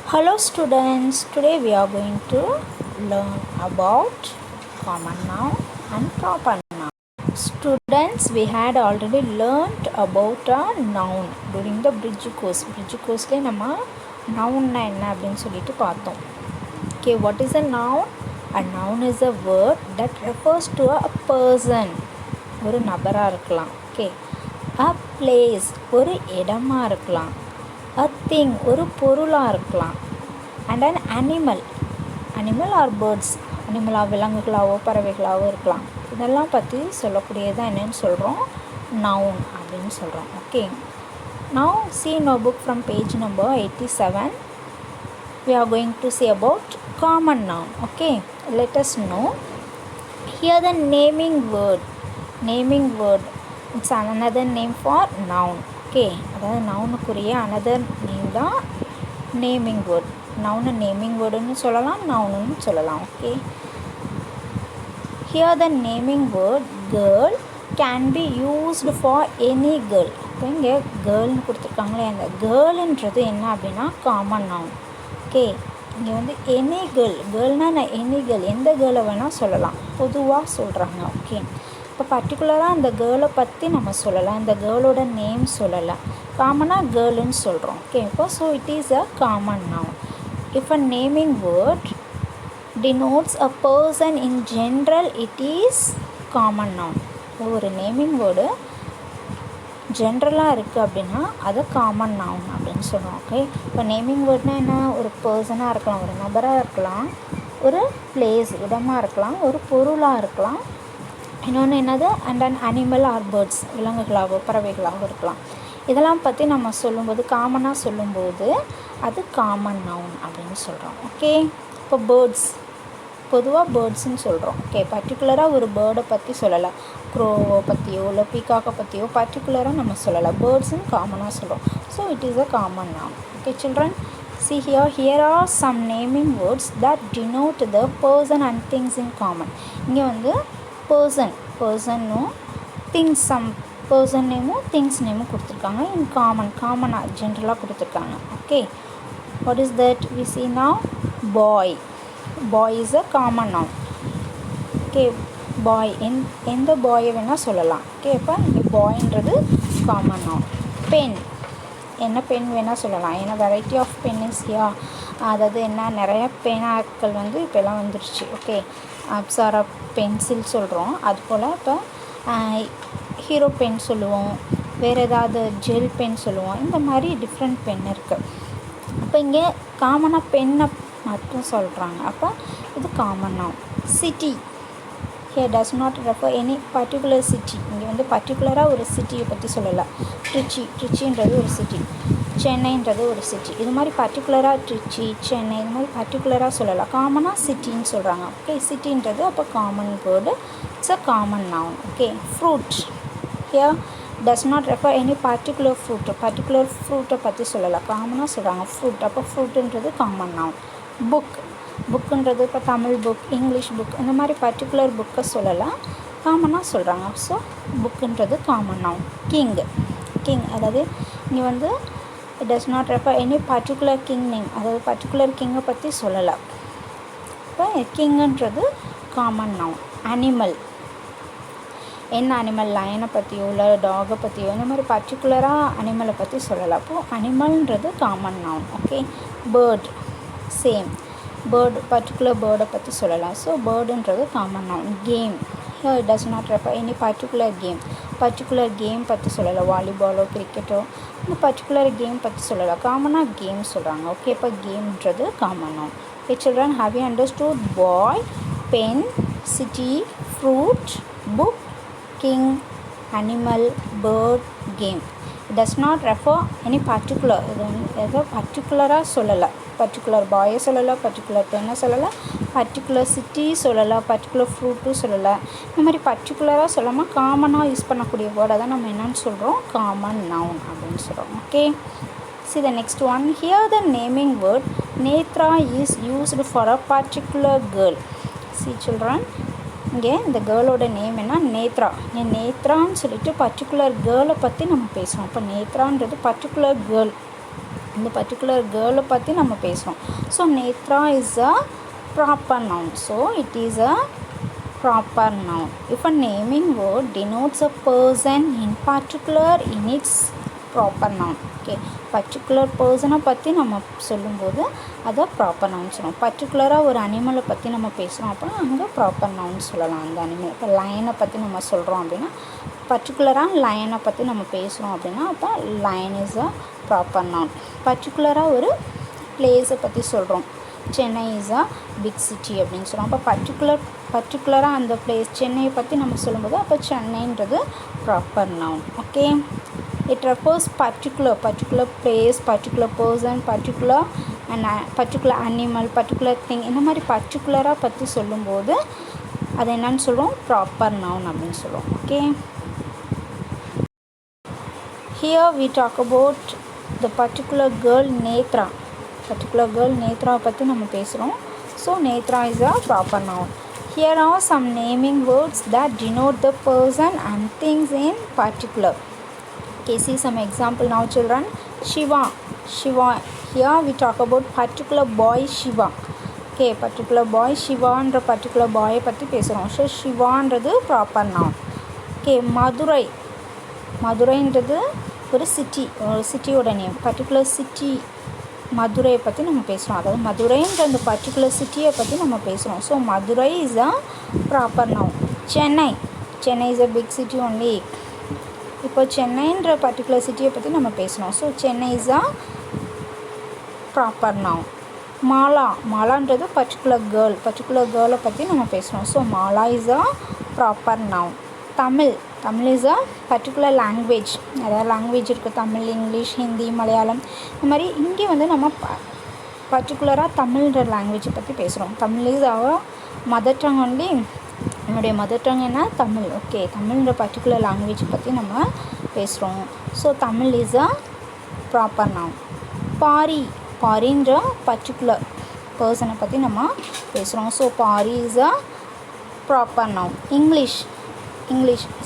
Hello students, today we are going to learn about common noun and proper noun. Students, we had already learned about a noun during the bridge course. Bridge course le nama noun na enna appdin solittu paathom. Okay, what is a noun? A noun is a word that refers to a person. ஒரு நபரா இருக்கலாம். Okay. A place ஒரு இடமா இருக்கலாம். A thing ஒரு பொருளாக இருக்கலாம். And an animal or birds, அனிமலாக விலங்குகளாகவோ பறவைகளாகவோ இருக்கலாம். இதெல்லாம் பற்றி சொல்லக்கூடியது தான் என்னென்னு சொல்கிறோம், நவுன் அப்படின்னு சொல்கிறோம். Okay, now see in our book from page number 87 we are going to see about common noun. Okay, let us know here the naming word it's another name for noun. Okay, அதாவது நவுனுக்குரிய another name தான் naming word. Noun naming வேர்டுன்னு சொல்லலாம், நவுனுன்னு சொல்லலாம். Okay, here the naming word girl can be used for any girl. இப்போ இங்கே கேர்ள்னு கொடுத்துருக்காங்களே, அந்த கேர்ளுன்றது என்ன அப்படின்னா common noun. Okay, இங்கே வந்து எனி கேர்ள்னால் நான் எனி கேர்ள், எந்த கேர்ளை வேணால் சொல்லலாம், பொதுவாக சொல்கிறாங்க. ஓகே, இப்போ பர்டிகுலராக அந்த கேர்ளை பற்றி நம்ம சொல்லலாம், இந்த கேர்ளோட நேம் சொல்லலாம், காமனாக கேர்ளுன்னு சொல்கிறோம். ஓகே, இப்போ so it is a common noun. If a naming word denotes a person in general it is common noun. ஒரு நேமிங் வேர்டு ஜென்ரலாக இருக்குது அப்படின்னா அது காமன் நவுன் அப்படின்னு சொல்லுவோம். ஓகே, இப்போ நேமிங் வேர்ட்னால் என்ன, ஒரு பர்சனாக இருக்கலாம், ஒரு நபராக இருக்கலாம், ஒரு பிளேஸ் இடமாக இருக்கலாம், ஒரு பொருளாக இருக்கலாம், இன்னொன்று என்னது and an animal or birds விலங்குகளாகவோ பறவைகளாகவோ இருக்கலாம். இதெல்லாம் பற்றி நம்ம சொல்லும்போது காமனாக சொல்லும்போது அது காமன் நவுன் அப்படின்னு சொல்கிறோம். ஓகே, இப்போ பேர்ட்ஸ் பொதுவாக பேர்ட்ஸ்ன்னு சொல்கிறோம். ஓகே, பர்டிகுலராக ஒரு பேர்டை பற்றி சொல்லலாம், க்ரோவை பற்றியோ இல்லை பீகாக்கை பற்றியோ பர்டிகுலராக நம்ம சொல்லலாம், பேர்ட்ஸ்ன்னு காமனாக சொல்கிறோம். So it is a common noun. Okay children, see here are some naming words that denote the person and things in common. இங்கே வந்து பர்சன்னும் திங்ஸ், சம் பர்சன் நேமும் திங்ஸ் நேமும் கொடுத்துருக்காங்க. இன் காமனாக ஜென்ரலாக கொடுத்துருக்காங்க. Okay, what is that we see now? Boy is a common noun. Okay, boy எந்த பாயை வேணால் சொல்லலாம். ஓகே, இப்போ இங்கே பாய்ன்றது காமன் நவுன். பென் என்ன பென் வேணால் சொல்லலாம், ஏன்னா variety of pen is here. அதாவது என்ன, நிறைய பேனாக்கள் வந்து இப்போலாம் வந்துருச்சு. ஓகே, அப்சாரா பென்சில் சொல்கிறோம், அதுபோல் இப்போ ஹீரோ பென் சொல்லுவோம், வேறு ஏதாவது ஜெல் பென் சொல்லுவோம், இந்த மாதிரி டிஃப்ரெண்ட் பென் இருக்குது. அப்போ இங்கே காமனாக பென்னை மட்டும் சொல்கிறாங்க, அப்போ இது common noun. City here does not refer any particular city. இங்கே வந்து பர்டிகுலராக ஒரு சிட்டியை பற்றி சொல்லலாம். ட்ரிச்சின்றது ஒரு சிட்டி, சென்னைன்றது ஒரு சிட்டி, இது மாதிரி பர்டிகுலராக ட்ரிச்சி சென்னை இது மாதிரி பர்டிகுலராக சொல்லலாம், காமனாக சிட்டின்னு சொல்கிறாங்க. ஓகே, சிட்டின்றது அப்போ common word, it's a common noun. Okay, fruit here does not refer any particular ஃப்ரூட்டை பற்றி சொல்லலாம், காமனாக சொல்கிறாங்க ஃப்ரூட், அப்போ ஃப்ரூட்டுன்றது காமன் நவுன். புக்குன்றது இப்போ தமிழ் புக், இங்கிலீஷ் புக், இந்த மாதிரி பர்டிகுலர் புக்கை சொல்லலாம், காமனாக சொல்கிறாங்க. ஸோ புக்குன்றது காமன் நவுன். கிங் அதாவது இங்கே வந்து it does not refer any particular king name, அதாவது பர்டிகுலர் கிங்கை பற்றி சொல்லலாம். இப்போ கிங்குன்றது காமன் நவுன். அனிமல் என்ன அனிமல், லயனை பற்றியோ இல்லை டாகை பற்றியோ இந்த மாதிரி பர்டிகுலராக அனிமலை பற்றி சொல்லலாம், அப்போது அனிமல்ன்றது common noun. Okay, bird same, particular பேர்டை பற்றி சொல்லலாம், ஸோ பேர்டுன்றது common noun. Game here it does not refer any particular game பற்றி சொல்லலாம், வாலிபாலோ கிரிக்கெட்டோ இந்த பர்டிகுலர் கேம் பற்றி சொல்லலாம், காமனாக கேம் சொல்கிறாங்க. ஓகே, இப்போ கேம்ன்றது common noun. Okay children, have you understood? Boy, pen, city, fruit, book, king, animal, bird, game. It does not refer any particular, இது வந்து ஏதோ பர்டிகுலராக சொல்லலை, பர்டிகுலர் பாயை சொல்லலாம், பர்டிகுலர் பெண்ணை சொல்லலாம், பர்டிகுலர் சிட்டி சொல்லலாம், பர்டிகுலர் ஃப்ரூட்டும் சொல்லலாம், இந்த மாதிரி பர்டிகுலராக சொல்லாமல் காமனாக யூஸ் பண்ணக்கூடிய வேர்டை தான் நம்ம என்னென்னு சொல்கிறோம், காமன் நவுன் அப்படின்னு சொல்கிறோம். Okay, see the next one. Here the naming word Netra is used for a particular girl. See children, இங்கே இந்த கேர்ளோட நேம் என்ன, நேத்ரா. நேத்ரான்னு சொல்லிட்டு பர்டிகுலர் கேர்ளை பற்றி நம்ம பேசுவோம். இப்போ நேத்ரான்றது பர்டிகுலர் கேர்ள், இந்த பர்டிகுலர் கேர்ளை பற்றி நம்ம பேசுகிறோம். So Netra is a proper noun. So it is a proper noun. If a naming word denotes a person in particular in its proper noun. Okay, particular person பற்றி நம்ம சொல்லும்போது அதை ப்ராப்பர் நவுன் சொல்லணும். பர்டிகுலராக ஒரு அனிமலை பற்றி நம்ம பேசுகிறோம் அப்படின்னா அங்கே ப்ராப்பர் நவுன் சொல்லலாம். அந்த அனிமல் இப்போ லயனை பற்றி நம்ம சொல்கிறோம் அப்படின்னா பர்டிகுலராக லயனை பற்றி நம்ம பேசுகிறோம் அப்படின்னா அப்போ lion is a proper noun. பர்டிகுலராக ஒரு பிளேஸை பற்றி சொல்கிறோம், Chennai is a big city அப்படின்னு சொல்கிறோம். அப்போ பர்டிகுலராக அந்த பிளேஸ் சென்னையை பற்றி நம்ம சொல்லும்போது அப்போ சென்னைன்றது proper noun. Okay, it refers particular place, particular person, particular animal, particular thing, இந்த மாதிரி பர்டிகுலராக பற்றி சொல்லும்போது அது என்னன்னு சொல்கிறோம், ப்ராப்பர் நவுன் அப்படின்னு சொல்லுவோம். Okay, here we talk about the particular girl Netra. பற்றி நம்ம பேசுகிறோம். So Netra is a proper noun. Here are some naming words that denote the person and things in particular. Okay, see some example now children. Shiva. Here we talk about particular boy Shiva. Okay, particular boy Shivaன்ற particular boy பற்றி பேசுகிறோம். So சிவான்றது proper noun. Okay, மதுரைன்றது ஒரு சிட்டியோட name. Particular city மதுரையை பற்றி நம்ம பேசுகிறோம். அதாவது மதுரைன்ற அந்த பர்டிகுலர் சிட்டியை பற்றி நம்ம பேசுகிறோம். So Madurai is a proper noun. Chennai is a big city only. இப்போ சென்னைன்ற பர்டிகுலர் சிட்டியை பற்றி நம்ம பேசுகிறோம். So Chennai is a proper noun. மாலான்றது பர்டிகுலர் கேர்ளை பற்றி நம்ம பேசுகிறோம். So Mala is a proper noun. Tamil is a particular language. நிறையா லாங்குவேஜ் இருக்குது, தமிழ், இங்கிலீஷ், ஹிந்தி, மலையாளம். இந்த மாதிரி இங்கே வந்து நம்ம பர்டிகுலராக தமிழ்ன்ற லாங்குவேஜை பற்றி பேசுகிறோம். Tamil is our mother tongue only. என்னுடைய மதர் டங் என்ன, தமிழ். ஓகே, தமிழ்ன்ற பர்டிகுலர் லாங்குவேஜை பற்றி நம்ம பேசுகிறோம். So Tamil is a proper noun. பாரின்ற பர்டிகுலர் பர்சனை பற்றி நம்ம பேசுகிறோம். So Pari is a proper noun. English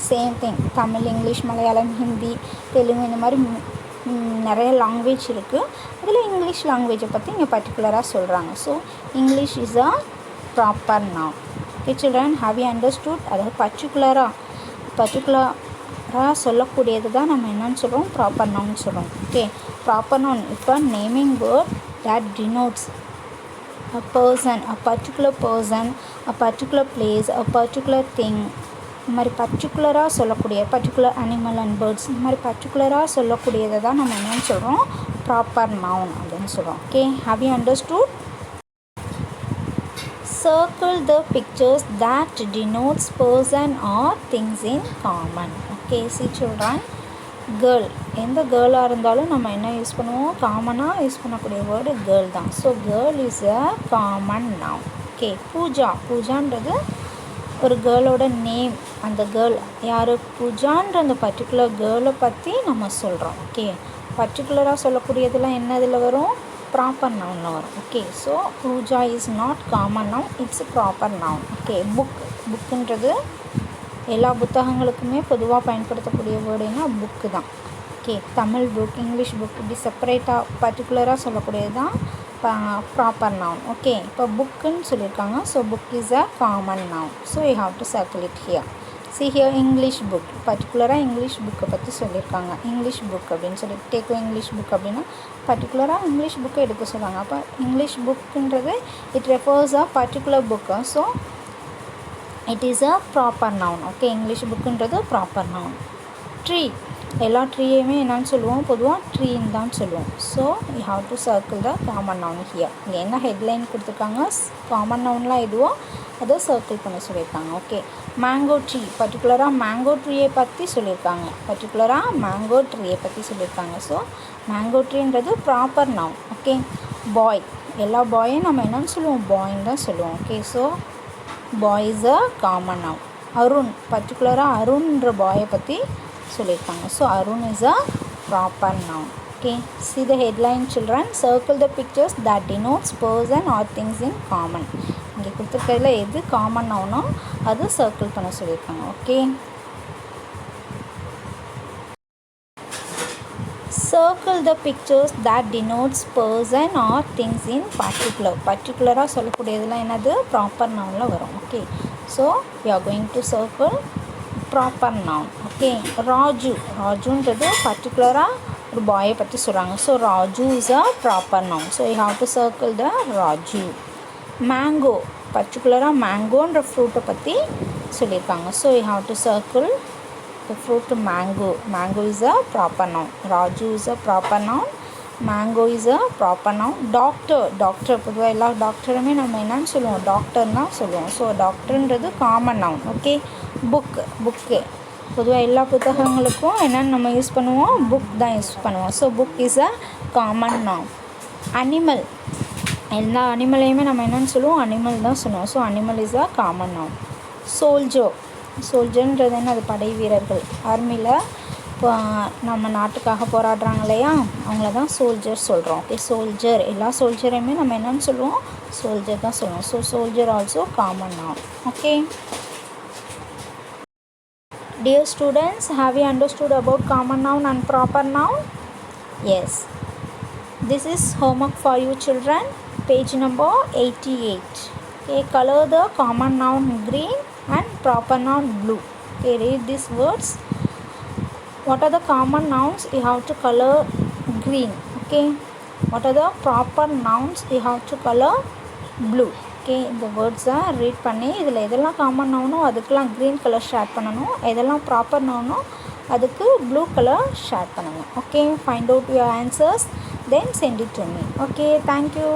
same thing. Tamil, English, Malayalam, Hindi, Telugu, இந்த மாதிரி நிறைய லாங்குவேஜ் இருக்குது. அதில் இங்கிலீஷ் லாங்குவேஜை பற்றி இங்கே பர்டிகுலராக சொல்கிறாங்க. So English is a proper noun. Okay children, have you understood? அதாவது பர்டிகுலராக சொல்லக்கூடியது தான் நம்ம என்னன்னு சொல்கிறோம், ப்ராப்பர் நவுன் சொல்கிறோம். ஓகே, ப்ராப்பர் நவுன் இப்போ naming word that denotes a person, a particular place, a particular thing. இந்த மாதிரி பர்டிகுலராக சொல்லக்கூடிய பர்டிகுலர் அனிமல் அண்ட் பேர்ட்ஸ், இந்த மாதிரி பர்டிகுலராக சொல்லக்கூடியதை தான் நம்ம என்னென்னு சொல்கிறோம், ப்ராப்பர் நவுன் அப்படின்னு சொல்கிறோம். Okay, have you understood? Circle the pictures that denotes person or things in common. Okay, see children, girl, எந்த கேர்ளாக இருந்தாலும் நம்ம என்ன யூஸ் பண்ணுவோம், காமனாக யூஸ் பண்ணக்கூடிய வேர்டு கேர்ள் தான். So girl is a common noun. Okay, பூஜான்றது ஒரு கேர்ளோட நேம். அந்த கேர்ள் யார், பூஜான்ற அந்த பர்டிகுலர் கேர்ளை பற்றி நம்ம சொல்கிறோம். ஓகே, பர்டிகுலராக சொல்லக்கூடியதெல்லாம் என்னதில் வரும், ப்ராப்பர் நவுனில் வரும். Okay, so Pooja is not common noun, it's proper noun. Okay, புக்குன்றது எல்லா புத்தகங்களுக்குமே பொதுவாக பயன்படுத்தக்கூடிய வேர்டுனா புக்கு தான். Okay, Tamil book, English book, இப்படி செப்பரேட்டாக பர்டிகுலராக சொல்லக்கூடியது தான் ப்ராப்பர் நவுன். ஓகே, இப்போ புக்குன்னு சொல்லியிருக்காங்க. So book is a common noun. So you have to circle it here. See here, English book, பர்டிகுலராக இங்கிலீஷ் புக்கை பற்றி சொல்லியிருக்காங்க. இங்கிலீஷ் புக் அப்படின்னு சொல்லி டேக் இங்கிலீஷ் புக் அப்படின்னா பர்டிகுலராக இங்கிலீஷ் புக்கை எடுக்க சொல்லுவாங்க. அப்போ இங்கிலீஷ் புக்குன்றது it refers a particular book. So it is a proper noun. Okay, English புக்குன்றது ப்ராப்பர் நவுன். ட்ரீ, எல்லா ட்ரீயுமே என்னன்னு சொல்லுவோம், பொதுவாக ட்ரீன்னு தான் சொல்லுவோம். So you have to circle the common noun here. இங்கே என்ன ஹெட்லைன் கொடுத்துருக்காங்க, காமன் நவுன்லாம் எதுவோ அதை சர்க்கிள் பண்ண சொல்லியிருக்காங்க. ஓகே, மேங்கோ ட்ரீ, பர்டிகுலராக மேங்கோ ட்ரீயை பற்றி சொல்லியிருக்காங்க. ஸோ மேங்கோ ட்ரீன்றது ப்ராப்பர் நவுன். ஓகே, பாய், எல்லா பாயும் நம்ம என்னன்னு சொல்லுவோம், பாய்ன்னு தான் சொல்லுவோம். Okay, so boy is a common noun. Arun, பர்டிகுலராக அருண்ன்ற பாயை பற்றி சொல்லியிருக்காங்க. So Arun is a proper noun. Okay, see the headline children, circle the pictures that denotes person or things in common. இங்கே கொடுத்துருக்கிறதுல எது காமன் நவுனோ அது சர்க்கிள் பண்ண சொல்லியிருக்காங்க. Okay, circle the pictures that denotes person or things in particular. பர்டிகுலராக சொல்லக்கூடியதெல்லாம் என்னது proper நவுனில் வரும். Okay, so we are going to circle proper noun. Okay, ராஜுன்றது பர்டிகுலராக ஒரு பாயை பற்றி சொல்கிறாங்க. So Raju is a proper noun. So you have to circle the Raju. Mango பர்டிகுலராக மேங்கோன்ற ஃப்ரூட்டை பற்றி சொல்லியிருக்காங்க. So you have to circle the fruit mango. Mango is a proper noun. Raju is a proper noun. Mango is a proper noun. Doctor பொதுவாக எல்லா டாக்டருமே நம்ம என்னன்னு சொல்லுவோம், டாக்டர் தான் சொல்லுவோம். ஸோ டாக்டர்ன்றது காமன் நவுன். ஓகே, புக்கு பொதுவாக எல்லா புத்தகங்களுக்கும் என்னென்னு நம்ம யூஸ் பண்ணுவோம், புக் தான் யூஸ் பண்ணுவோம். So book is a common noun. Animal, எல்லா அனிமலையுமே நம்ம என்னென்னு சொல்லுவோம், அனிமல் தான் சொல்லுவோம். So animal is a common noun. சோல்ஜர்ன்றது என்ன, அது படை வீரர்கள். ஆர்மியில் இப்போ நம்ம நாட்டுக்காக போராடுறாங்க இல்லையா, அவங்கள தான் சோல்ஜர் சொல்கிறோம். ஓகே, சோல்ஜர், எல்லா சோல்ஜரையுமே நம்ம என்னென்னு சொல்லுவோம், சோல்ஜர் தான் சொல்லுவோம். So soldier also common noun. Okay, dear students, have you understood about common noun and proper noun? Yes, this is homework for you children, page number 88. Okay, color the common noun green and proper noun blue. Okay, read these words. What are the common nouns? You have to color green. Okay, what are the proper nouns? You have to color blue. Okay, இந்த வேர்ட்ஸை read பண்ணி இதில் எதெல்லாம் common நவுனோ அதுக்கெலாம் green colour shade பண்ணணும், எதெல்லாம் proper நவுனோ அதுக்கு blue colour shade பண்ணணும். Okay, find out your answers, then send it to me. Okay, thank you.